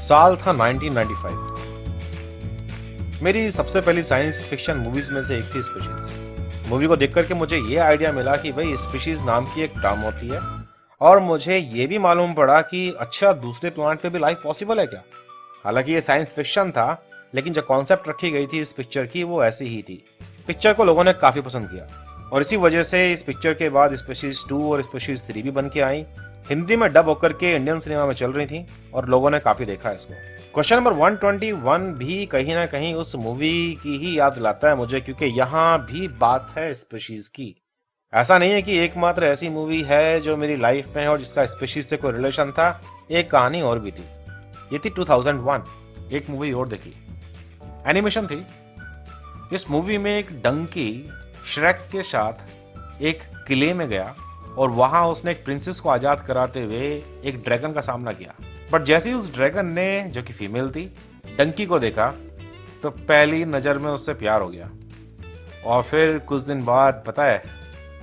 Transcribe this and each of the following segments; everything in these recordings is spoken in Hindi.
साल था 1995। मेरी सबसे पहली साइंस फिक्शन मूवीज में से एक थी स्पीशीज। मूवी को देख करके मुझे ये आइडिया मिला कि भाई स्पीशीज नाम की एक टर्म होती है, और मुझे ये भी मालूम पड़ा कि अच्छा दूसरे प्लांट पे भी लाइफ पॉसिबल है क्या। हालांकि ये साइंस फिक्शन था, लेकिन जो कॉन्सेप्ट रखी गई थी इस पिक्चर की वो ऐसी ही थी। पिक्चर को लोगों ने काफी पसंद किया, और इसी वजह से इस पिक्चर के बाद स्पीशीज 2 और स्पीशीज 3 भी बन के आई। हिंदी में डब होकर के इंडियन सिनेमा में चल रही थी और लोगों ने काफी देखा इसको। क्वेश्चन नंबर 121 भी कहीं ना कहीं उस मूवी की ही याद दिलाता है मुझे, क्योंकि यहाँ भी बात है स्पीशीज की। ऐसा नहीं है कि एकमात्र ऐसी मूवी है जो मेरी लाइफ में है और जिसका स्पीशीज से कोई रिलेशन था। एक कहानी और भी थी, ये थी 2001। एक मूवी और देखी, एनिमेशन थी। इस मूवी में एक डंकी श्रेक के साथ एक किले में गया और वहां उसने एक प्रिंसेस को आजाद कराते हुए एक ड्रैगन का सामना किया। बट जैसे ही उस ड्रैगन ने, जो कि फीमेल थी, डंकी को देखा तो पहली नजर में उससे प्यार हो गया। और फिर कुछ दिन बाद पता है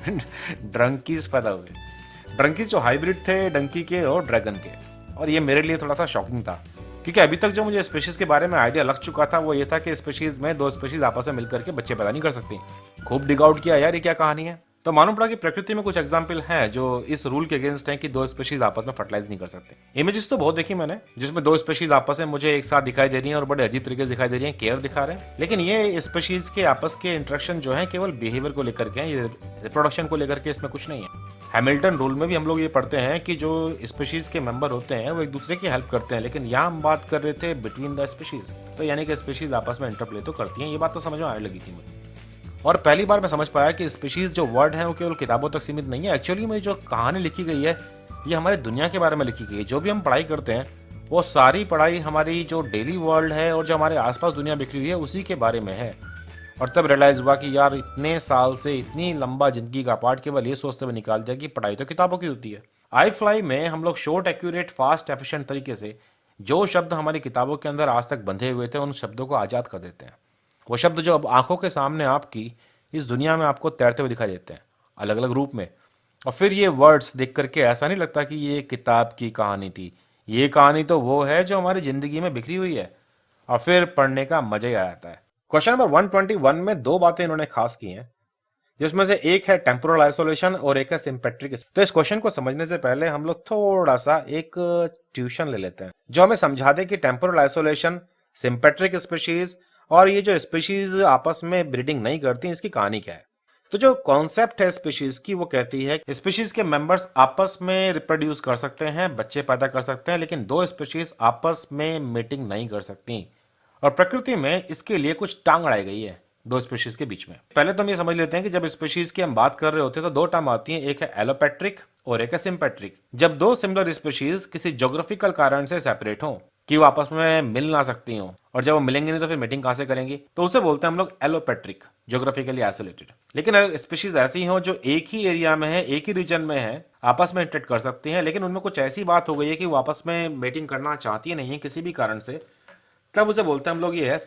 ड्रंकीज पैदा हुए। ड्रंकीज जो हाइब्रिड थे डंकी के और ड्रैगन के। और ये मेरे लिए थोड़ा सा शॉकिंग था, क्योंकि अभी तक जो मुझे स्पीशीज के बारे में आइडिया लग चुका था वो ये था कि स्पीशीज में दो स्पीशीज आपस में मिलकर के बच्चे पैदा नहीं कर सकती। खूब डिग आउट किया यार, ये क्या कहानी है। तो मालूम पड़ा कि प्रकृति में कुछ एग्जाम्पल हैं जो इस रूल के अगेंस्ट हैं कि दो स्पीशीज आपस में फर्टिलाइज नहीं कर सकते। इमेजेस तो बहुत देखी मैंने जिसमें दो स्पीशीज आपस में मुझे एक साथ दिखाई दे रही हैं और बड़े अजीब तरीके से दिखाई दे रही हैं, केयर दिखा रहे हैं। लेकिन ये स्पीशीज के आपस के इंटरेक्शन जो है केवल बिहेवियर को लेकर के हैं, ये रिप्रोडक्शन को लेकर के इसमें कुछ नहीं है। हैमिल्टन रूल में भी हम लोग ये पढ़ते हैं कि जो स्पीशीज के मेंबर होते हैं वो एक दूसरे की हेल्प करते हैं, लेकिन यहाँ हम बात कर रहे थे बिटवीन द स्पीशीज। तो यानी कि स्पीशीज आपस में इंटरप्ले तो करती हैं, ये बात तो समझ में आने लगी थी मुझे। और पहली बार मैं समझ पाया कि स्पीशीज जो वर्ड है वो केवल किताबों तक सीमित नहीं है। एक्चुअली में जो कहानी लिखी गई है ये हमारे दुनिया के बारे में लिखी गई है। जो भी हम पढ़ाई करते हैं वो सारी पढ़ाई हमारी जो डेली वर्ल्ड है और जो हमारे आसपास दुनिया बिखरी हुई है उसी के बारे में है। और तब रियलाइज हुआ कि यार इतने साल से इतनी लंबा जिंदगी का पार्ट केवल ये सोचते हुए निकाल दिया कि पढ़ाई तो किताबों की होती है। आई फ्लाई में हम लोग शॉर्ट, एक्यूरेट, फास्ट, एफिशिएंट तरीके से जो शब्द हमारी किताबों के अंदर आज तक बंधे हुए थे उन शब्दों को आजाद कर देते हैं। वो शब्द जो अब आंखों के सामने आपकी इस दुनिया में आपको तैरते हुए दिखाई देते हैं, अलग अलग रूप में। और फिर ये वर्ड्स देख करके ऐसा नहीं लगता कि ये किताब की कहानी थी। ये कहानी तो वो है जो हमारी जिंदगी में बिखरी हुई है, और फिर पढ़ने का मजा ही आ जाता है। क्वेश्चन नंबर 121 में दो बातें इन्होंने खास की हैं, जिसमें से एक है टेम्पोरल आइसोलेशन और एक है सिंपेट्रिक। तो इस क्वेश्चन को समझने से पहले हम लोग थोड़ा सा एक ट्यूशन ले लेते हैं जो हमें समझा दे कि टेम्पोरल आइसोलेशन, सिंपेट्रिक स्पीशीज और ये जो स्पीशीज आपस में ब्रीडिंग नहीं करती, इसकी कहानी क्या है। तो जो कॉन्सेप्ट है स्पीशीज की वो कहती है स्पीशीज के मेंबर्स आपस में रिप्रोड्यूस कर सकते हैं, बच्चे पैदा कर सकते हैं, लेकिन दो स्पीशीज आपस में मीटिंग नहीं कर सकती। और प्रकृति में इसके लिए कुछ टांग अड़ाई गई है दो स्पीशीज के बीच में। पहले तो हम ये समझ लेते हैं कि जब स्पीशीज की हम बात कर रहे होते हैं तो दो टर्म आती हैं, एक है एलोपेट्रिक और एक है सिंपेट्रिक। जब दो सिमिलर स्पीशीज किसी ज्योग्राफिकल कारण से सेपरेट हों कि वो आपस में मिल ना सकती हों, और जब वो मिलेंगे नहीं तो फिर मीटिंग कहां से करेंगी, तो उसे बोलते हैं हम लोग एलोपेट्रिक, ज्योग्राफिकली आइसोलेटेड। लेकिन अगर स्पीशीज ऐसी हो जो एक ही एरिया में है, एक ही रीजन में है, आपस में इंटरेक्ट कर सकती हैं, लेकिन उनमें कुछ ऐसी बात हो गई है कि वो आपस में मीटिंग करना चाहती नहीं है किसी भी कारण से, तब उसे बोलते हैं हम लोग ये है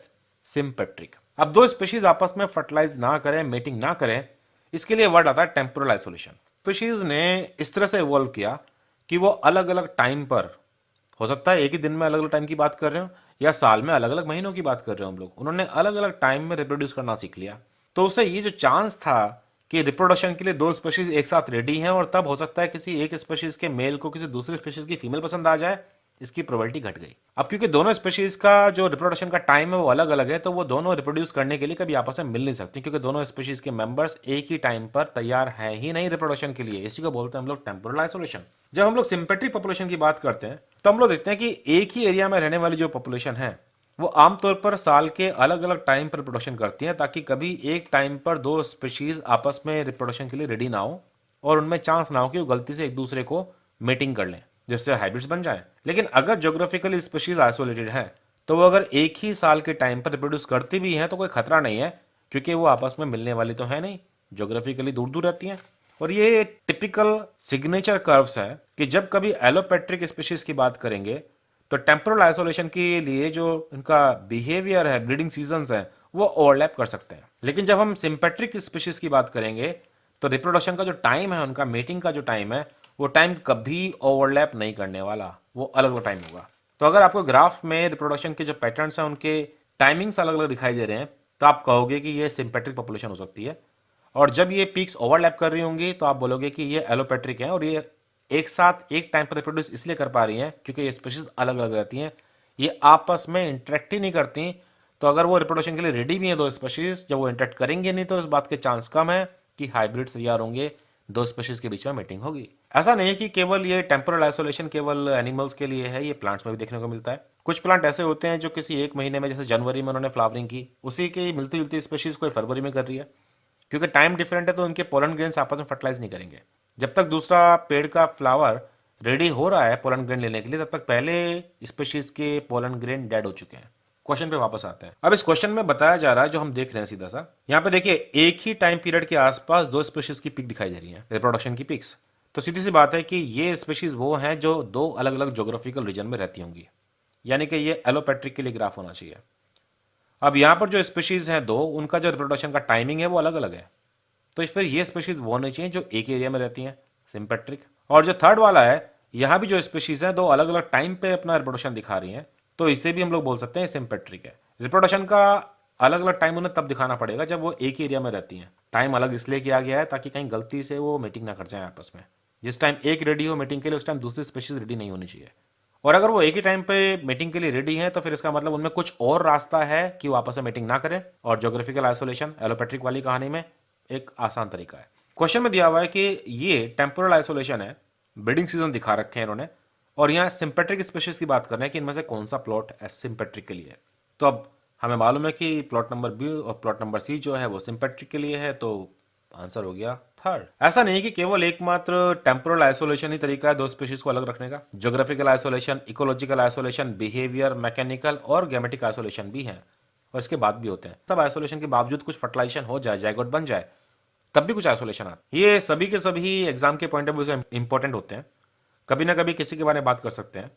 सिंपेट्रिक। अब दो स्पीशीज आपस में फर्टिलाइज ना करें, मीटिंग ना करें, इसके लिए वर्ड आता है टेम्पोरल आइसोलेशन। स्पीशीज ने इस तरह से इवॉल्व किया कि वो अलग अलग टाइम पर, हो सकता है एक ही दिन में अलग अलग टाइम की बात कर रहे हो या साल में अलग अलग महीनों की बात कर रहे हो हम लोग, उन्होंने अलग अलग टाइम में रिप्रोड्यूस करना सीख लिया। तो उससे ये जो चांस था कि रिप्रोडक्शन के लिए दो स्पीशीज एक साथ रेडी हैं और तब हो सकता है किसी एक स्पीशीज के मेल को किसी दूसरी स्पीशीज की फीमेल पसंद आ जाए, इसकी प्रोबेबिलिटी घट गई। अब क्योंकि दोनों स्पीशीज का जो रिप्रोडक्शन का टाइम है वो अलग अलग है, तो वो दोनों रिप्रोड्यूस करने के लिए कभी आपस में मिल नहीं सकती, क्योंकि दोनों स्पीशीज के मेंबर्स एक ही टाइम पर तैयार हैं ही नहीं रिप्रोडक्शन के लिए। इसी को बोलते हैं हम लोग टेम्पोरल आइसोलेशन। जब हम लोग सिंपेट्रिक पॉपुलेशन की बात करते हैं तो हम लोग देखते हैं कि एक ही एरिया में रहने वाली जो पॉपुलेशन है वो आमतौर पर साल के अलग अलग टाइम पर रिप्रोडक्शन करती है, ताकि कभी एक टाइम पर दो स्पीशीज आपस में रिप्रोडक्शन के लिए रेडी ना हो और उनमें चांस ना हो कि वो गलती से एक दूसरे को मीटिंग कर लें, जिससे हाइब्रिड्स बन जाएं। लेकिन अगर ज्योग्राफिकली स्पीशीज आइसोलेटेड है तो वो अगर एक ही साल के टाइम पर रिप्रोड्यूस करती भी हैं तो कोई खतरा नहीं है, क्योंकि वो आपस में मिलने वाली तो है नहीं, ज्योग्राफिकली दूर दूर रहती हैं। और ये टिपिकल सिग्नेचर कर्व्स है कि जब कभी एलोपेट्रिक स्पीशीज की बात करेंगे तो टेम्पोरल आइसोलेशन के लिए जो इनका बिहेवियर है, ब्रीडिंग सीजन्स हैं, वो ओवरलैप कर सकते हैं। लेकिन जब हम सिंपेट्रिक स्पीशीज की बात करेंगे तो रिप्रोडक्शन का जो टाइम है, उनका मीटिंग का जो टाइम है, वो टाइम कभी ओवरलैप नहीं करने वाला, वो अलग अलग टाइम होगा। तो अगर आपको ग्राफ में रिप्रोडक्शन के जो पैटर्न्स हैं उनके टाइमिंग्स अलग अलग दिखाई दे रहे हैं तो आप कहोगे कि ये सिंपेट्रिक पॉपुलेशन हो सकती है। और जब ये पीक्स ओवरलैप कर रही होंगी तो आप बोलोगे कि ये एलोपेट्रिक है, और ये एक साथ एक टाइम पर रिप्रोड्यूस इसलिए कर पा रही हैं क्योंकि ये स्पीशीज अलग अलग रहती हैं, ये आपस में इंटरेक्ट ही नहीं करती। तो अगर वो रिप्रोडक्शन के लिए रेडी भी हैं दो स्पीशीज, जब वो इंटरेक्ट करेंगे नहीं तो इस बात के चांस कम है कि हाइब्रिड तैयार होंगे, दो स्पीशीज के बीच में मीटिंग होगी। ऐसा नहीं है कि केवल ये टेम्पोरल आइसोलेशन केवल एनिमल्स के लिए है, ये प्लांट्स में भी देखने को मिलता है। कुछ प्लांट ऐसे होते हैं जो किसी एक महीने में, जैसे जनवरी में उन्होंने फ्लावरिंग की, उसी की मिलती जुलती स्पीशीज कोई फरवरी में कर रही है। क्योंकि टाइम डिफरेंट है तो उनके पोलन ग्रेन्स आपस में फर्टिलाइज नहीं करेंगे। जब तक दूसरा पेड़ का फ्लावर रेडी हो रहा है पोलन ग्रेन लेने के लिए, तब तक पहले स्पीशीज के पोलन ग्रेन डेड हो चुके हैं। क्वेश्चन पे वापस आते हैं। अब इस क्वेश्चन में बताया जा रहा है, जो हम देख रहे हैं सीधा सा, यहाँ पे देखिए एक ही टाइम पीरियड के आसपास दो स्पीशीज की पिक दिखाई दे रही है, रिप्रोडक्शन की पिक्स। तो सीधी सी बात है कि ये स्पीशीज वो हैं जो दो अलग अलग ज्योग्राफिकल रीजन में रहती होंगी, यानी कि ये एलोपेट्रिक के लिए ग्राफ होना चाहिए। अब यहाँ पर जो स्पीशीज हैं दो, उनका जो रिप्रोडक्शन का टाइमिंग है वो अलग अलग है। तो फिर ये स्पीशीज वो होनी चाहिए जो एक एरिया में रहती हैं, सिंपेट्रिक। और जो थर्ड वाला है, यहाँ भी जो स्पीशीज हैं दो अलग अलग टाइम पे अपना रिप्रोडक्शन दिखा रही हैं, तो इसे भी हम लोग बोल सकते हैं सिंपेट्रिक है। रिप्रोडक्शन का अलग अलग टाइम उन्हें तब दिखाना पड़ेगा जब वो एक ही एरिया में रहती हैं। टाइम अलग इसलिए किया गया है ताकि कहीं गलती से वो मीटिंग ना कर जाए आपस में। जिस टाइम एक रेडी हो मीटिंग के लिए, उस टाइम दूसरी स्पीशीज रेडी नहीं होनी चाहिए। और अगर वो एक ही टाइम पे मीटिंग के लिए रेडी है तो फिर इसका मतलब उनमें कुछ और रास्ता है कि वो आपस में मीटिंग ना करें। और ज्योग्राफिकल आइसोलेशन एलोपेट्रिक वाली कहानी में एक आसान तरीका है। क्वेश्चन में दिया हुआ है कि ये टेम्पोरल आइसोलेशन है, ब्रीडिंग सीजन दिखा रखे हैं इन्होंने, और यहाँ सिंपेट्रिक स्पीशीज की बात कर रहे हैं कि इनमें से कौन सा प्लॉट सिंपेट्रिक के लिए है। तो अब हमें मालूम है कि प्लॉट नंबर बी और प्लॉट नंबर सी जो है वो सिंपेट्रिक के लिए है, तो आंसर हो गया थर्ड। ऐसा नहीं कि केवल एकमात्र टेम्पोरल आइसोलेशन ही तरीका है दो स्पीशीज को अलग रखने का। Geographical isolation, ecological isolation, behaviour, mechanical और गैमेटिक आइसोलेशन भी हैं, और इसके बाद भी होते हैं। सब आइसोलेशन के बावजूद कुछ फर्टिलाइजेशन हो जाए, जाइगोट बन जाए, तब भी कुछ आइसोलेशन आता है। ये सभी के सभी एग्जाम के पॉइंट ऑफ व्यू से इंपॉर्टेंट होते हैं, कभी ना कभी किसी के बारे में बात कर सकते हैं।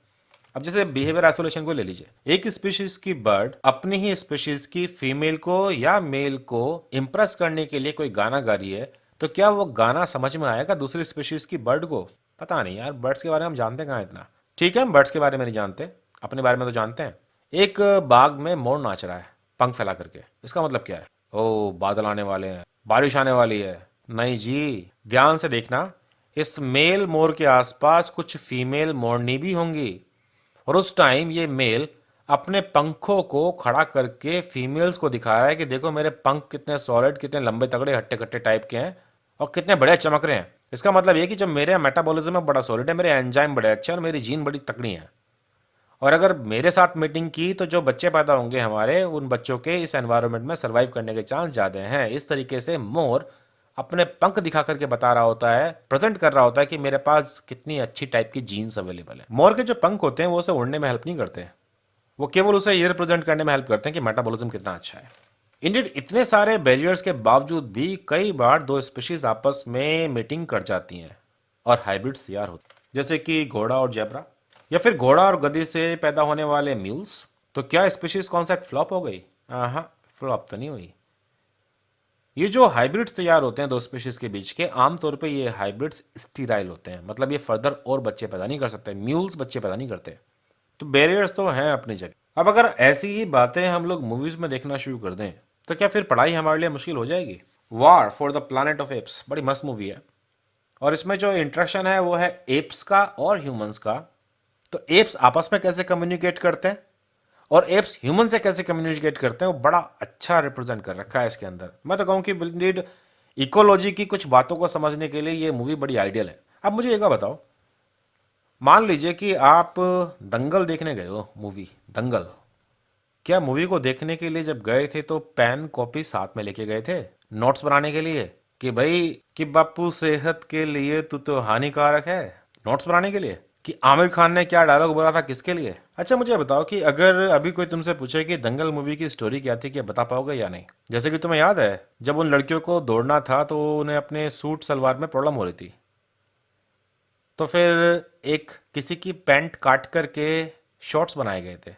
अब जैसे बिहेवियर आइसोलेशन को ले लीजिए, एक स्पीशीज की बर्ड अपनी ही स्पीशीज की फीमेल को या मेल को इंप्रेस करने के लिए कोई गाना गा रही है, तो क्या वो गाना समझ में आएगा दूसरी स्पीशीज की बर्ड को? पता नहीं यार, बर्ड्स के बारे में हम जानते कहाँ इतना। ठीक है, हम बर्ड्स के बारे में नहीं जानते, अपने बारे में तो जानते हैं। एक बाग में मोर नाच रहा है पंख फैला करके, इसका मतलब क्या है? ओ, बादल आने वाले हैं, बारिश आने वाली है। नहीं जी, ध्यान से देखना, इस मेल मोर के आसपास कुछ फीमेल मोरनी भी होंगी, और उस टाइम ये मेल अपने पंखों को खड़ा करके फीमेल्स को दिखा रहा है कि देखो मेरे पंख कितने सॉलिड, कितने लंबे तगड़े हट्टे कट्टे टाइप के हैं और कितने बढ़िया चमक रहे हैं। इसका मतलब ये कि जो मेरे मेटाबॉलिज्म है बड़ा सॉलिड है, मेरे एंजाइम बड़े अच्छे हैं और मेरी जीन बड़ी तकड़ी है। और अगर मेरे साथ मीटिंग की तो जो बच्चे पैदा होंगे हमारे, उन बच्चों के इस एनवायरनमेंट में सर्वाइव करने के चांस ज़्यादा हैं। इस तरीके से मोर अपने पंख दिखा करके बता रहा होता है, प्रेजेंट कर रहा होता है कि मेरे पास कितनी अच्छी टाइप की जीन्स अवेलेबल है। मोर के जो पंख होते हैं वो उसे उड़ने में हेल्प नहीं करते, वो केवल उसे ये रिप्रेजेंट करने में हेल्प करते हैं कि मेटाबॉलिज्म कितना अच्छा है। इंडियड इतने सारे बैरियर्स के बावजूद भी कई बार दो स्पीशीज आपस में मीटिंग कर जाती हैं और हाइब्रिड्स तैयार होते हैं, जैसे कि घोड़ा और जेब्रा, या फिर घोड़ा और गधी से पैदा होने वाले म्यूल्स। तो क्या स्पीशीज कॉन्सेप्ट फ्लॉप हो गई? हाँ, फ्लॉप तो नहीं हुई। ये जो हाइब्रिड्स तैयार होते हैं दो स्पीशीज के बीच के, आमतौर पे ये हाइब्रिड्स स्टीराइल होते हैं, मतलब ये फर्दर और बच्चे पैदा नहीं कर सकते, म्यूल्स बच्चे पैदा नहीं करते। तो बैरियर्स तो हैं अपनी जगह। अब अगर ऐसी ही बातें हम लोग मूवीज में देखना शुरू कर दें तो क्या फिर पढ़ाई हमारे लिए मुश्किल हो जाएगी? War for the planet of apps बड़ी मस्त मूवी है, और इसमें जो इंटरेक्शन है वो है एप्स का और ह्यूमंस का। तो एप्स आपस में कैसे कम्युनिकेट करते हैं और एप्स ह्यूमन से कैसे कम्युनिकेट करते हैं, वो बड़ा अच्छा रिप्रेजेंट कर रखा है इसके अंदर। मैं तो कहूँ कि इंडीड इकोलॉजी की कुछ बातों को समझने के लिए ये मूवी बड़ी आइडियल है। अब मुझे एक बताओ, मान लीजिए कि आप दंगल देखने गए हो, मूवी दंगल। क्या मूवी को देखने के लिए जब गए थे तो पेन कॉपी साथ में लेके गए थे नोट्स बनाने के लिए कि भाई कि बापू सेहत के लिए तू तो हानिकारक है, नोट्स बनाने के लिए? कि आमिर खान ने क्या डायलॉग बोला था किसके लिए? अच्छा मुझे बताओ कि अगर अभी कोई तुमसे पूछे कि दंगल मूवी की स्टोरी क्या थी, क्या बता पाओगे या नहीं? जैसे कि तुम्हें याद है जब उन लड़कियों को दौड़ना था तो उन्हें अपने सूट सलवार में प्रॉब्लम हो रही थी, तो फिर एक किसी की पैंट काट करके शॉर्ट्स बनाए गए थे।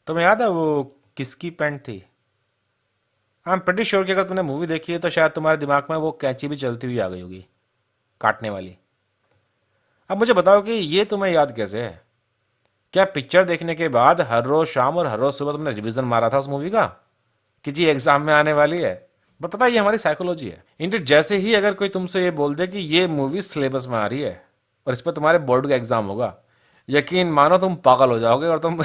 तुम्हें याद है वो किसकी पैंट थी? आई एम प्रीटी श्योर कि अगर तुमने मूवी देखी है तो शायद तुम्हारे दिमाग में वो कैंची भी चलती हुई आ गई होगी, काटने वाली। अब मुझे बताओ कि ये तुम्हें याद कैसे है क्या पिक्चर देखने के बाद हर रोज शाम और हर रोज सुबह तुमने रिवीजन मारा था उस मूवी का कि जी एग्जाम में आने वाली है? बट पता है ये हमारी साइकोलॉजी है। इंडिट जैसे ही अगर कोई तुमसे ये बोल दे कि ये मूवी सिलेबस में आ रही है और इस पर तुम्हारे बोर्ड का एग्जाम होगा, यकीन मानो तुम पागल हो जाओगे और तुम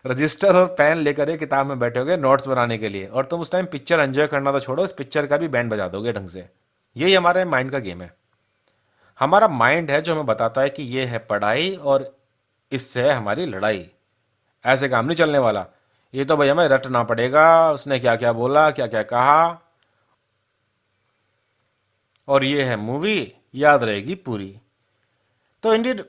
रजिस्टर और पेन लेकर एक किताब में बैठोगे नोट्स बनाने के लिए, और तुम उस टाइम पिक्चर एंजॉय करना तो छोड़ो, इस पिक्चर का भी बैंड बजा दोगे ढंग से। यही हमारे माइंड का गेम है। हमारा माइंड है जो हमें बताता है कि ये है पढ़ाई और इससे है हमारी लड़ाई। ऐसे काम नहीं चलने वाला, ये तो भाई हमें रटना पड़ेगा, उसने क्या क्या बोला, क्या क्या कहा, और ये है मूवी, याद रहेगी पूरी। तो इंडियड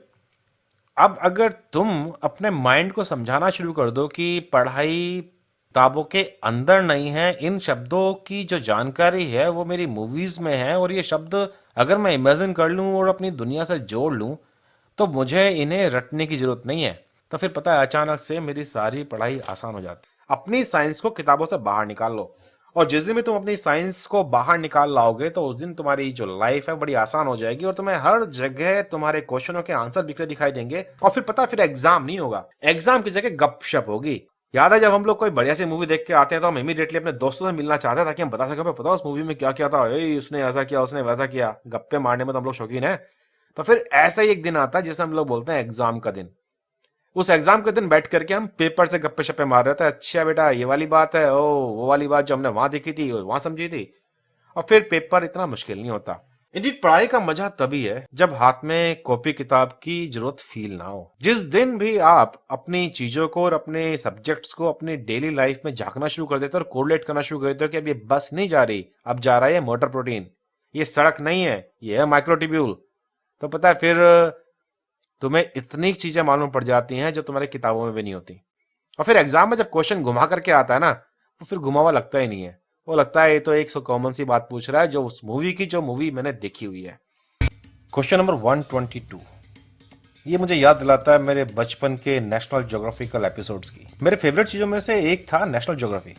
अब अगर तुम अपने माइंड को समझाना शुरू कर दो कि पढ़ाई किताबों के अंदर नहीं है, इन शब्दों की जो जानकारी है वो मेरी मूवीज में है, और ये शब्द अगर मैं इमेजिन कर लूं और अपनी दुनिया से जोड़ लूं तो मुझे इन्हें रटने की जरूरत नहीं है, तो फिर पता है अचानक से मेरी सारी पढ़ाई आसान हो जाती। अपनी साइंस को किताबों से बाहर निकाल लो, और जिस दिन भी तुम अपनी साइंस को बाहर निकाल लाओगे तो उस दिन तुम्हारी जो लाइफ है बड़ी आसान हो जाएगी, और तुम्हें हर जगह तुम्हारे क्वेश्चनों के आंसर बिखरे दिखाई देंगे। और फिर पता है फिर एग्जाम नहीं होगा, एग्जाम की जगह गपशप होगी। याद है जब हम लोग कोई बढ़िया सी मूवी देख के आते हैं तो हम इमीडिएटली अपने दोस्तों से मिलना चाहते हैं ताकि हम बता सकें पता उस मूवी में क्या क्या था, उसने ऐसा किया, उसने वैसा किया। गप्पे मारने में तो हम लोग शौकीन है। तो फिर ऐसा ही एक दिन आता है जिसे हम लोग बोलते हैं एग्जाम का दिन। उस एग्जाम के दिन बैठ करके हम पेपर से गप्पे शप्पे मार रहे थे, अच्छा बेटा ये वाली बात है, ओ वो वाली बात जो हमने वहां देखी थी वहां समझी थी। और फिर पेपर इतना मुश्किल नहीं होता। इंडिट पढ़ाई का मजा तभी है जब हाथ में कॉपी किताब की जरूरत फील ना हो। जिस दिन भी आप अपनी चीजों को और अपने सब्जेक्ट्स को अपनी डेली लाइफ में झांकना शुरू कर देते हो और कोरिलेट करना शुरू कर देते हो कि अब ये बस नहीं जा रही, अब जा रहा है मोटर प्रोटीन, ये सड़क नहीं है, ये है माइक्रोट्यूब्यूल, तो पता है फिर तुम्हें इतनी चीजें मालूम पड़ जाती हैं जो तुम्हारी किताबों में भी नहीं होती। और फिर एग्जाम में जब क्वेश्चन घुमा करके आता है ना, तो फिर घुमा हुआ लगता ही नहीं है, वो लगता है ये तो एक सौ कॉमन सी बात पूछ रहा है जो उस मूवी की जो मूवी मैंने देखी हुई है। क्वेश्चन नंबर 122, ये मुझे याद दिलाता है मेरे बचपन के नेशनल ज्योग्राफिकल एपिसोड्स की। मेरे फेवरेट चीजों में से एक था नेशनल ज्योग्राफी।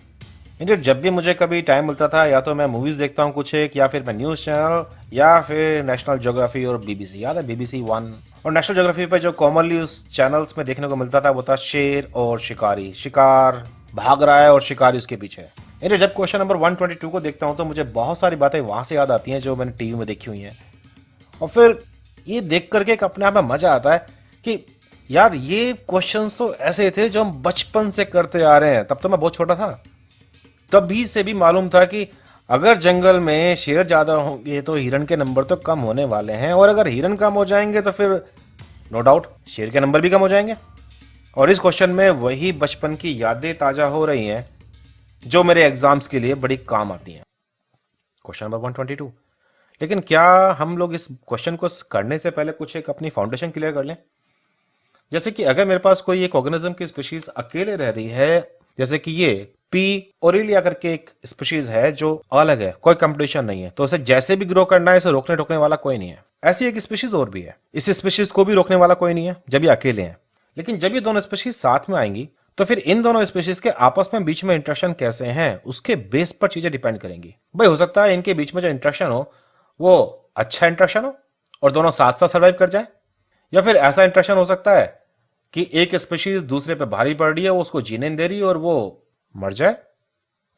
इंडियन जब भी मुझे कभी टाइम मिलता था या तो मैं मूवीज देखता हूँ कुछ एक, या फिर मैं न्यूज चैनल, या फिर नेशनल ज्योग्राफी और बीबीसी, याद है बीबीसी वन। और नेशनल ज्योग्राफी पे जो कॉमनली उस चैनल्स में देखने को मिलता था वो था शेर और शिकारी, शिकार भाग रहा है और शिकारी उसके पीछे। इंडियन जब क्वेश्चन नंबर 122 को देखता हूँ तो मुझे बहुत सारी बातें वहां से याद आती हैं जो मैंने टीवी में देखी हुई हैं। और फिर ये देख करके एक अपने आप में मजा आता है कि यार ये क्वेश्चंस तो ऐसे थे जो हम बचपन से करते आ रहे हैं। तब तो मैं बहुत छोटा था, तभी से भी मालूम था कि अगर जंगल में शेर ज्यादा होंगे तो हिरन के नंबर तो कम होने वाले हैं, और अगर हिरन कम हो जाएंगे तो फिर नो डाउट शेर के नंबर भी कम हो जाएंगे। और इस क्वेश्चन में वही बचपन की यादें ताजा हो रही हैं जो मेरे एग्जाम्स के लिए बड़ी काम आती हैं। क्वेश्चन नंबर 122, लेकिन क्या हम लोग इस क्वेश्चन को करने से पहले कुछ एक अपनी फाउंडेशन क्लियर कर लें? जैसे कि अगर मेरे पास कोई एक ऑर्गेनिज्म की स्पीशीज अकेले रह रही है, जैसे कि ये पी ओरिलिया करके एक स्पीशीज है जो अलग है, कोई कंपटीशन नहीं है, तो उसे जैसे भी ग्रो करना है इसे रोकने टोकने वाला कोई नहीं है। ऐसी एक स्पीशीज और भी है, इस स्पीशीज को भी रोकने वाला कोई नहीं है जब ये अकेले हैं। लेकिन जब ये दोनों स्पीशीज साथ में आएंगी तो फिर इन दोनों स्पीशीज के आपस में बीच में इंटरेक्शन कैसे हैं उसके बेस पर चीजें डिपेंड करेंगी। भाई हो सकता है इनके बीच में जो इंटरेक्शन हो वो अच्छा इंटरेक्शन हो और दोनों साथ साथ सर्वाइव कर जाए, या फिर ऐसा इंटरेक्शन हो सकता है कि एक स्पीशीज दूसरे पे भारी पड़ रही है, वो उसको जीने नहीं दे रही है और वो मर जाए,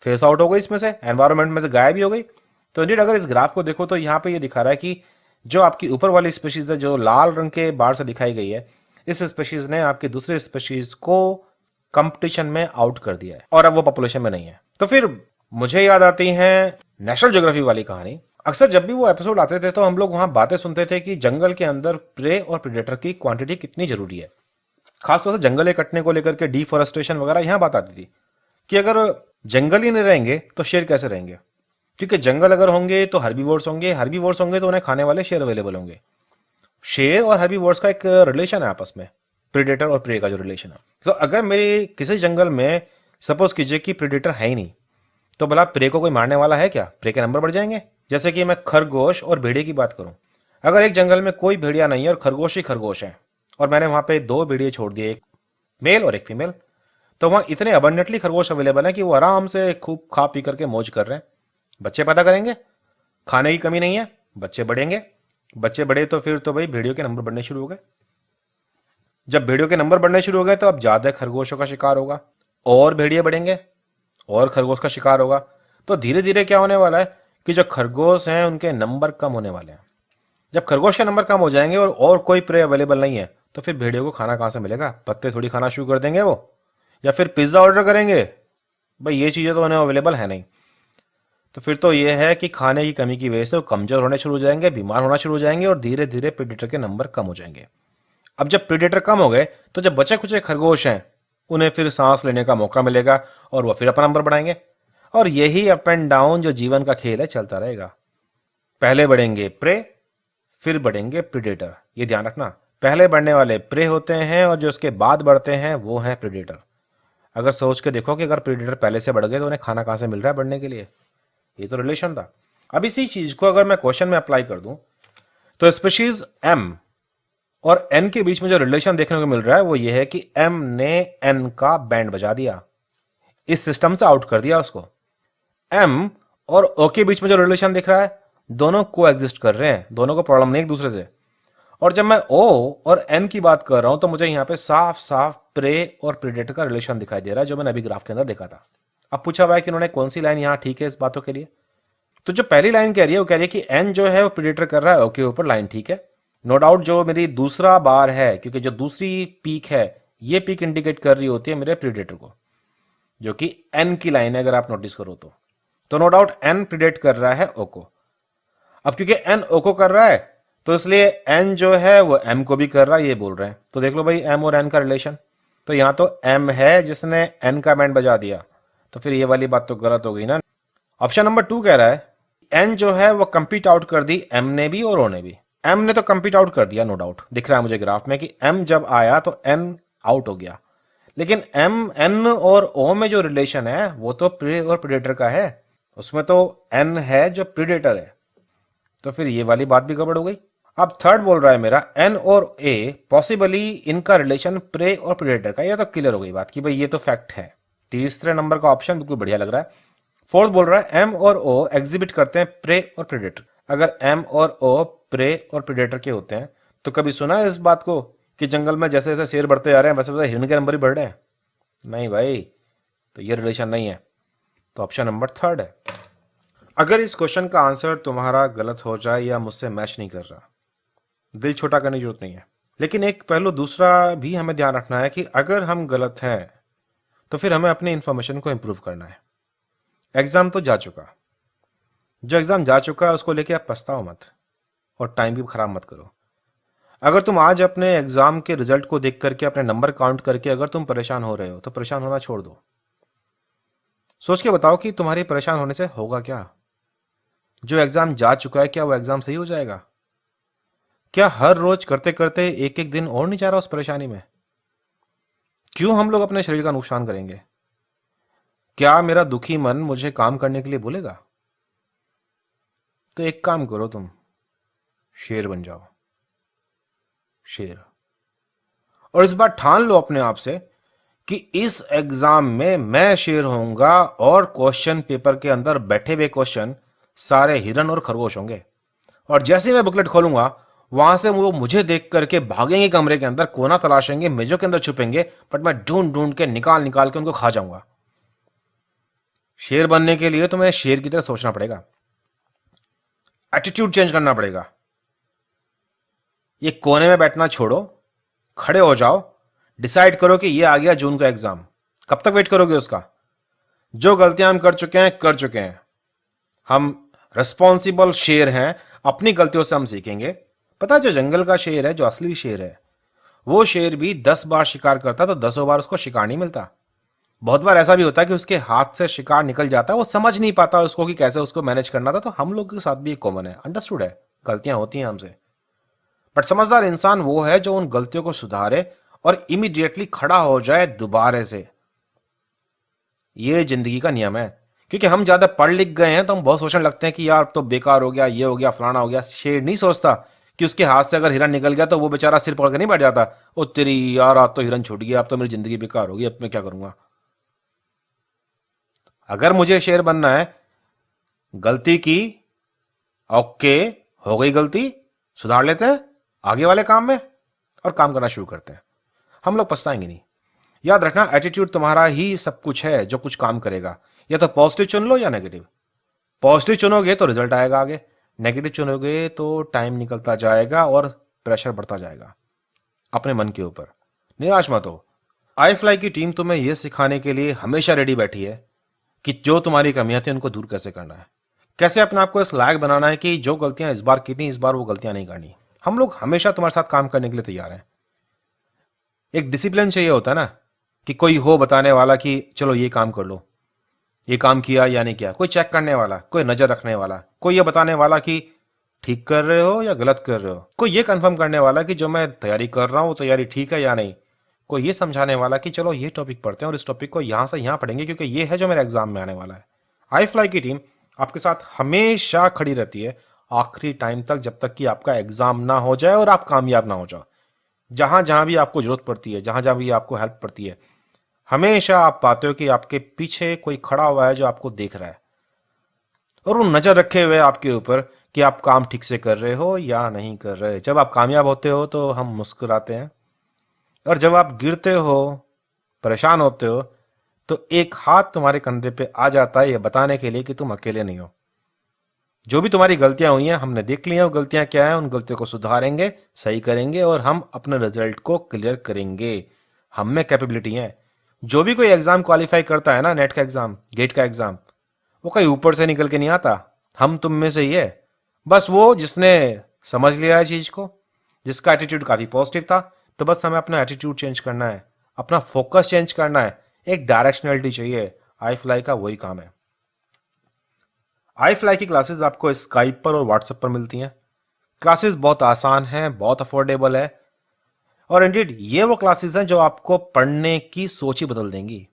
फेस आउट हो गई, इसमें से एनवायरमेंट में से गायब ही हो गई। तो इंडियड अगर इस ग्राफ को देखो तो यहाँ पे ये दिखा रहा है कि जो आपकी ऊपर वाली स्पीशीज है जो लाल रंग के बार से दिखाई गई है, इस स्पीशीज ने आपकी दूसरे स्पीशीज को कंपटीशन में आउट कर दिया है और अब वो पॉपुलेशन में नहीं है। तो फिर मुझे याद आती है नेशनल ज्योग्राफी वाली कहानी। अक्सर जब भी वो एपिसोड आते थे तो हम लोग वहां बातें सुनते थे कि जंगल के अंदर प्रे और प्रेडेटर की क्वांटिटी कितनी जरूरी है। खासतौर से जंगल कटने को लेकर के डिफॉरेस्टेशन वगैरह यहाँ बात आती थी कि अगर जंगल ही नहीं रहेंगे तो शेर कैसे रहेंगे, क्योंकि जंगल अगर होंगे तो हर्बीवोर्स होंगे, हर्बीवोर्स होंगे तो उन्हें खाने वाले शेर अवेलेबल होंगे। शेर और हर्बीवोर्स का एक रिलेशन है आपस में, प्रेडेटर और प्रे का जो रिलेशन है। तो अगर मेरे किसी जंगल में सपोज कीजिए कि प्रेडेटर है ही नहीं, तो भला प्रे को कोई मारने वाला है क्या? प्रे के नंबर बढ़ जाएंगे। जैसे कि मैं खरगोश और भेड़िए की बात करूं, अगर एक जंगल में कोई भेड़िया नहीं है और खरगोश ही खरगोश है और मैंने वहां पे 2 भेड़िए छोड़ दिए, एक मेल और एक फीमेल, तो वहां इतने अबंडेंटली खरगोश अवेलेबल हैं कि वो आराम से खूब खा पी करके मौज कर रहे हैं, बच्चे पैदा करेंगे, खाने की कमी नहीं है, बच्चे बढ़ेंगे, बच्चे बढ़े तो फिर तो भाई भेड़ियों के नंबर बढ़ने शुरू हो गए। जब भेड़ियों के नंबर बढ़ने शुरू हो गए तो अब ज्यादा खरगोशों का शिकार होगा, और भेड़िए बढ़ेंगे, और खरगोश का शिकार होगा। तो धीरे धीरे क्या होने वाला है कि जो खरगोश हैं उनके नंबर कम होने वाले हैं। जब खरगोश के नंबर कम हो जाएंगे और कोई प्रे अवेलेबल नहीं है, तो फिर भेड़ियों को खाना कहाँ से मिलेगा? पत्ते थोड़ी खाना शुरू कर देंगे वो, या फिर पिज्जा ऑर्डर करेंगे? भाई ये चीजें तो उन्हें अवेलेबल है नहीं। तो फिर तो ये है कि खाने की कमी की वजह से वो कमजोर होने शुरू हो जाएंगे, बीमार होना शुरू हो जाएंगे, और धीरे धीरे प्रेडेटर के नंबर कम हो जाएंगे। अब जब प्रेडेटर कम हो गए तो जब बचे खुचे खरगोश हैं उन्हें फिर सांस लेने का मौका मिलेगा, और वो फिर अपना नंबर बढ़ाएंगे। और यही अप एंड डाउन जो जीवन का खेल है चलता रहेगा। पहले बढ़ेंगे प्रे, फिर बढ़ेंगे प्रेडेटर। ये ध्यान रखना, पहले बढ़ने वाले प्रे होते हैं और जो उसके बाद बढ़ते हैं वो हैं प्रेडेटर। अगर सोच के देखो कि अगर प्रेडेटर पहले से बढ़ गए तो उन्हें खाना कहां से मिल रहा है बढ़ने के लिए? ये तो रिलेशन था। अब इसी चीज को अगर मैं क्वेश्चन में अप्लाई कर दूं तो स्पीशीज एम और एन के बीच में जो रिलेशन देखने को मिल रहा है वो ये है कि एम ने एन का बैंड बजा दिया, इस सिस्टम से आउट कर दिया उसको। एम और ओ के बीच में जो रिलेशन दिख रहा है, दोनों को एग्जिस्ट कर रहे हैं, दोनों को प्रॉब्लम नहीं एक दूसरे से। और जब मैं ओ और एन की बात कर रहा हूं तो मुझे यहां पे साफ साफ प्रे और प्रेडेटर का रिलेशन दिखाई दे रहा है, जो मैंने अभी ग्राफ के अंदर देखा था। अब पूछा हुआ है कि उन्होंने कौन सी लाइन यहां ठीक है इस बातों के लिए। तो जो पहली लाइन कह रही है वो कह रही है कि एन जो है वो प्रेडेटर कर रहा है ओ के ऊपर, लाइन ठीक है। नो डाउट जो मेरी दूसरा बार है, क्योंकि जो दूसरी पीक है ये पीक इंडिकेट कर रही होती है मेरे प्रेडेटर को, जो कि एन की लाइन है अगर आप नोटिस करो तो नो डाउट एन प्रेडेट कर रहा है ओ को। अब क्योंकि एन ओ को कर रहा है तो इसलिए एन जो है वो एम को भी कर रहा है, ये बोल रहे हैं। तो देख लो भाई एम और एन का रिलेशन, तो यहां तो एम है जिसने एन का बैंड बजा दिया, तो फिर ये वाली बात तो गलत हो गई ना। ऑप्शन नंबर 2 कह रहा है एन जो है वो कंपीट आउट कर दी एम ने भी और ओ ने भी। एम ने तो कंपीट आउट कर दिया, नो डाउट दिख रहा है मुझे ग्राफ में कि एम जब आया तो एन आउट हो गया, लेकिन एम एन और ओ में जो रिलेशन है वो तो प्रे और प्रेडेटर का है, उसमें तो एन है जो प्रेडेटर है, तो फिर ये वाली बात भी गड़बड़ हो गई। अब थर्ड बोल रहा है मेरा एन और ए पॉसिबली इनका रिलेशन प्रे और प्रेडेटर का, ये तो क्लियर हो गई बात कि भाई ये तो फैक्ट है। तीसरे नंबर का ऑप्शन बिल्कुल बढ़िया लग रहा है। फोर्थ बोल रहा है एम और ओ एग्जिबिट करते हैं प्रे और प्रेडेटर। अगर एम और ओ प्रे और प्रेडेटर के होते हैं तो कभी सुना है इस बात को कि जंगल में जैसे जैसे शेर बढ़ते जा रहे हैं वैसे वैसे हिरण के नंबर ही बढ़ रहे हैं? नहीं भाई, तो ये रिलेशन नहीं है। तो ऑप्शन नंबर थर्ड है। अगर इस क्वेश्चन का आंसर तुम्हारा गलत हो जाए या मुझसे मैच नहीं कर रहा, दिल छोटा करने की जरूरत नहीं है, लेकिन एक पहलू दूसरा भी हमें ध्यान रखना है कि अगर हम गलत हैं तो फिर हमें अपनी इंफॉर्मेशन को इंप्रूव करना है। एग्जाम तो जा चुका, जो एग्जाम जा चुका है उसको लेके आप पछताओ मत और टाइम भी खराब मत करो। अगर तुम आज अपने एग्जाम के रिजल्ट को देख करके अपने नंबर काउंट करके अगर तुम परेशान हो रहे हो तो परेशान होना छोड़ दो। सोच के बताओ कि तुम्हारी परेशान होने से होगा क्या? जो एग्जाम जा चुका है क्या वो एग्जाम सही हो जाएगा? क्या हर रोज करते करते एक एक दिन और नहीं जा रहा उस परेशानी में? क्यों हम लोग अपने शरीर का नुकसान करेंगे? क्या मेरा दुखी मन मुझे काम करने के लिए बोलेगा? तो एक काम करो, तुम शेर बन जाओ, शेर। और इस बार ठान लो अपने आप से कि इस एग्जाम में मैं शेर होऊंगा और क्वेश्चन पेपर के अंदर बैठे हुए क्वेश्चन सारे हिरन और खरगोश होंगे, और जैसे ही मैं बुकलेट खोलूंगा वहां से वो मुझे देख करके भागेंगे, कमरे के अंदर कोना तलाशेंगे, मेजों के अंदर छुपेंगे, बट मैं ढूंढ ढूंढ के निकाल निकाल के उनको खा जाऊंगा। शेर बनने के लिए तुम्हें शेर की तरह सोचना पड़ेगा, एटीट्यूड चेंज करना पड़ेगा। ये कोने में बैठना छोड़ो, खड़े हो जाओ, डिसाइड करो कि ये आ गया जून का एग्जाम, कब तक वेट करोगे उसका? जो गलतियां हम कर चुके हैं कर चुके हैं। हम रिस्पॉन्सिबल शेर हैं, अपनी गलतियों से हम सीखेंगे। पता है जो जंगल का शेर है, जो असली शेर है, वो शेर भी 10 बार शिकार करता तो 10 बार उसको शिकार नहीं मिलता। बहुत बार ऐसा भी होता है कि उसके हाथ से शिकार निकल जाता है, वो समझ नहीं पाता उसको कि कैसे उसको मैनेज करना था। तो हम लोग के साथ भी एक कॉमन है, अंडरस्टूड है, गलतियां होती हैं हमसे, बट समझदार इंसान वो है जो उन गलतियों को सुधारे और इमीडिएटली खड़ा हो जाए दोबारा से। ये जिंदगी का नियम है। क्योंकि हम ज्यादा पढ़ लिख गए हैं तो हम बहुत सोचने लगते हैं कि यार तो बेकार हो गया, ये हो गया, फलाना हो गया। शेर नहीं सोचता कि उसके हाथ से अगर हिरन निकल गया तो वो बेचारा सिर पकड़ के नहीं बैठ जाता, ओ तेरी यार आज तो हिरन छूट गया, अब तो मेरी जिंदगी बेकार होगी, अब मैं क्या करूंगा। अगर मुझे शेर बनना है, गलती की, ओके हो गई गलती, सुधार लेते हैं आगे वाले काम में और काम करना शुरू करते हैं। हम लोग पछताएंगे नहीं। याद रखना, एटीट्यूड तुम्हारा ही सब कुछ है जो कुछ काम करेगा। या तो पॉजिटिव चुन लो या नेगेटिव। पॉजिटिव चुनोगे तो रिजल्ट आएगा आगे, नेगेटिव चुनोगे तो टाइम निकलता जाएगा और प्रेशर बढ़ता जाएगा अपने मन के ऊपर। निराश मत हो। iFly की टीम तुम्हें यह सिखाने के लिए हमेशा रेडी बैठी है कि जो तुम्हारी कमियां थी उनको दूर कैसे करना है, कैसे अपने आप को इस लायक बनाना है कि जो गलतियां इस बार की थी इस बार वो गलतियां नहीं करनी। हम लोग हमेशा तुम्हारे साथ काम करने के लिए तैयार हैं। एक डिसिप्लिन चाहिए होता है ना, कि कोई हो बताने वाला कि चलो ये काम कर लो, ये काम किया या नहीं किया, कोई चेक करने वाला, कोई नजर रखने वाला, कोई ये बताने वाला कि ठीक कर रहे हो या गलत कर रहे हो, कोई ये कंफर्म करने वाला कि जो मैं तैयारी कर रहा हूं तैयारी ठीक है या नहीं, कोई ये समझाने वाला कि चलो ये टॉपिक पढ़ते हैं और इस टॉपिक को यहां से यहां पढ़ेंगे क्योंकि ये है जो मेरे एग्जाम में आने वाला है। iFly की टीम आपके साथ हमेशा खड़ी रहती है आखिरी टाइम तक, जब तक कि आपका एग्जाम ना हो जाए और आप कामयाब ना हो जाओ। जहां जहां भी आपको जरूरत पड़ती है, जहां जहां भी आपको हेल्प पड़ती है, हमेशा आप पाते हो कि आपके पीछे कोई खड़ा हुआ है जो आपको देख रहा है और वो नजर रखे हुए आपके ऊपर कि आप काम ठीक से कर रहे हो या नहीं कर रहे। जब आप कामयाब होते हो तो हम मुस्कुराते हैं, और जब आप गिरते हो, परेशान होते हो, तो एक हाथ तुम्हारे कंधे पे आ जाता है ये बताने के लिए कि तुम अकेले नहीं हो। जो भी तुम्हारी गलतियां हुई हैं हमने देख ली हैं, वो गलतियां क्या हैं, उन गलतियों को सुधारेंगे, सही करेंगे और हम अपने रिजल्ट को क्लियर करेंगे। हम में कैपेबिलिटी है। जो भी कोई एग्जाम क्वालिफाई करता है ना, नेट का एग्जाम, गेट का एग्जाम, वो कहीं ऊपर से निकल के नहीं आता। हम तुम में से ही है। बस वो जिसने समझ लिया है चीज को, जिसका एटीट्यूड काफी पॉजिटिव था, तो बस हमें अपना एटीट्यूड चेंज करना है, अपना फोकस चेंज करना है, एक डायरेक्शनलिटी चाहिए। iFly का वही काम है। iFly की क्लासेस आपको स्काइप पर और व्हाट्सएप पर मिलती हैं। क्लासेस बहुत आसान हैं, बहुत अफोर्डेबल है, और इंडीड ये वो क्लासेस हैं जो आपको पढ़ने की सोच ही बदल देंगी,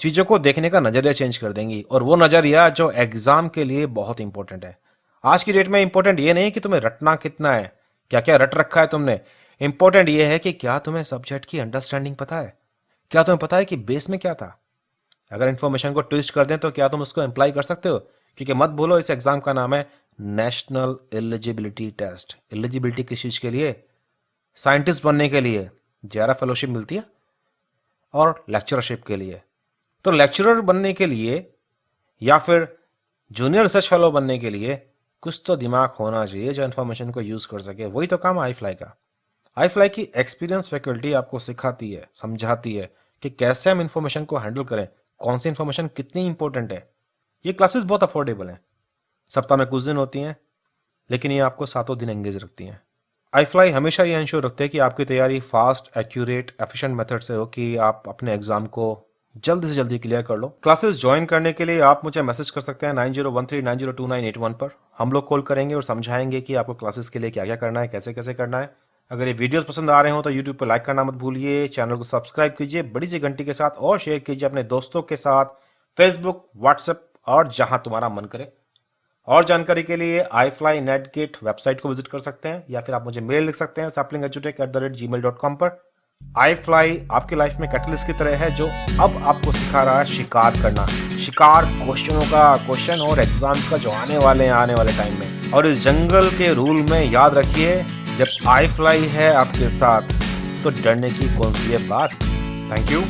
चीजों को देखने का नजरिया चेंज कर देंगी, और वो नजरिया जो एग्जाम के लिए बहुत इंपॉर्टेंट है। आज की डेट में इंपॉर्टेंट ये नहीं कि तुम्हें रटना कितना है, क्या क्या रट रखा है तुमने। इंपॉर्टेंट ये है कि क्या तुम्हें सब्जेक्ट की अंडरस्टैंडिंग पता है, क्या तुम्हें पता है कि बेस में क्या था। अगर इंफॉर्मेशन को ट्विस्ट कर दें तो क्या तुम उसको अप्लाई कर सकते हो, क्योंकि मत भूलो इस एग्जाम का नाम है नेशनल एलिजिबिलिटी टेस्ट। एलिजिबिलिटी किस चीज के लिए? साइंटिस्ट बनने के लिए JRF फेलोशिप मिलती है, और लेक्चरशिप के लिए। तो लेक्चरर बनने के लिए या फिर जूनियर रिसर्च फेलो बनने के लिए कुछ तो दिमाग होना चाहिए जो इन्फॉर्मेशन को यूज कर सके। वही तो काम iFly का। iFly की एक्सपीरियंस फैकल्टी आपको सिखाती है, समझाती है कि कैसे हम इन्फॉर्मेशन को हैंडल करें, कौन सी इन्फॉर्मेशन कितनी इंपॉर्टेंट है। ये क्लासेस बहुत अफोर्डेबल हैं, सप्ताह में कुछ दिन होती हैं, लेकिन ये आपको सातों दिन एंगेज रखती हैं। iFly हमेशा ये इंश्योर रखते हैं कि आपकी तैयारी फास्ट, एक्यूरेट, एफिशिएंट मेथड से हो, कि आप अपने एग्जाम को जल्दी से जल्दी क्लियर कर लो। क्लासेस ज्वाइन करने के लिए आप मुझे मैसेज कर सकते हैं 9013902981 पर। हम लोग कॉल करेंगे और समझाएंगे कि आपको क्लासेस के लिए क्या क्या करना है, कैसे कैसे करना है। अगर ये वीडियोस पसंद आ रहे हो तो यूट्यूब पर लाइक करना मत भूलिए, चैनल को सब्सक्राइब कीजिए बड़ी सी घंटी के साथ, और शेयर कीजिए अपने दोस्तों के साथ, फेसबुक, व्हाट्सएप और जहां तुम्हारा मन करे। और जानकारी के लिए iFly नेटगेट वेबसाइट को विजिट कर सकते हैं, या फिर आप मुझे मेल लिख सकते हैं saplingeduTech@gmail.com पर। iFly आपकी लाइफ में कैटलिस्ट की तरह है जो अब आपको सिखा रहा है शिकार करना, शिकार क्वेश्चनों का, क्वेश्चन और एग्जाम्स का जो आने वाले हैं आने वाले टाइम में। और इस जंगल के रूल में याद रखिए, जब iFly है आपके साथ तो डरने की कौन सी है बात। Thank you.